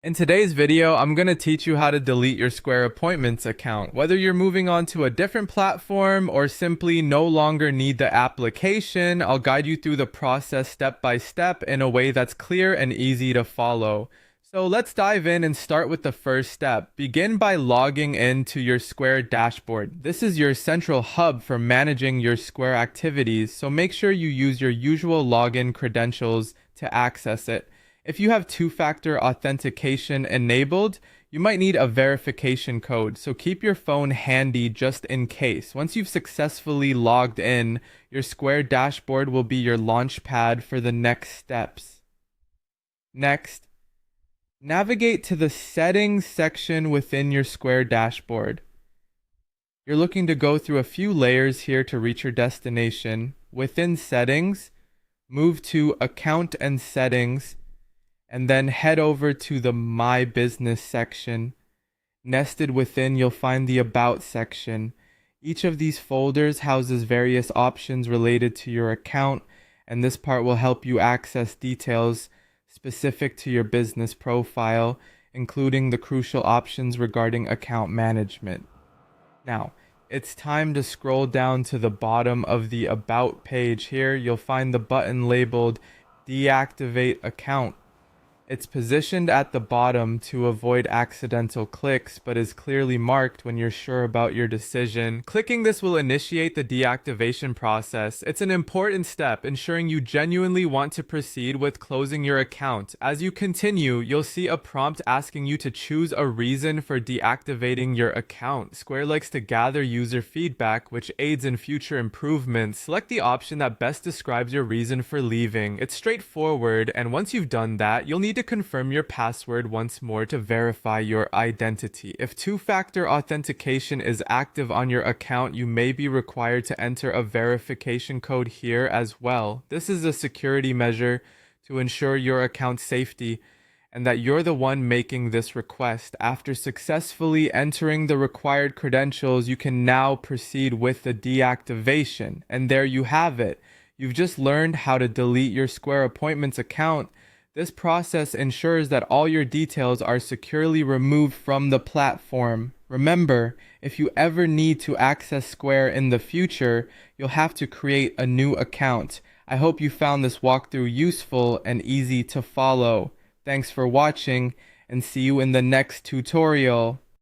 In today's video, I'm going to teach you how to delete your Square Appointments account. Whether you're moving on to a different platform or simply no longer need the application, I'll guide you through the process step by step in a way that's clear and easy to follow. So let's dive in and start with the first step. Begin by logging into your Square dashboard. This is your central hub for managing your Square activities, so make sure you use your usual login credentials to access it. If you have two-factor authentication enabled, you might need a verification code, so keep your phone handy just in case. Once you've successfully logged in, your Square dashboard will be your launch pad for the next steps. Next, navigate to the Settings section within your Square dashboard. You're looking to go through a few layers here to reach your destination. Within Settings, move to Account and Settings, and then head over to the My Business section. Nested within, you'll find the About section. Each of these folders houses various options related to your account, and this part will help you access details specific to your business profile, including the crucial options regarding account management. Now, it's time to scroll down to the bottom of the About page. Here, you'll find the button labeled Deactivate Account. It's positioned at the bottom to avoid accidental clicks, but is clearly marked when you're sure about your decision. Clicking this will initiate the deactivation process. It's an important step, ensuring you genuinely want to proceed with closing your account. As you continue, you'll see a prompt asking you to choose a reason for deactivating your account. Square likes to gather user feedback, which aids in future improvements. Select the option that best describes your reason for leaving. It's straightforward, and once you've done that, you'll need to confirm your password once more to verify your identity. If two-factor authentication is active on your account, you may be required to enter a verification code here as well. This is a security measure to ensure your account safety and that you're the one making this request. After successfully entering the required credentials, you can now proceed with the deactivation. And there you have it. You've just learned how to delete your Square Appointments account. This process ensures that all your details are securely removed from the platform. Remember, if you ever need to access Square in the future, you'll have to create a new account. I hope you found this walkthrough useful and easy to follow. Thanks for watching, and see you in the next tutorial.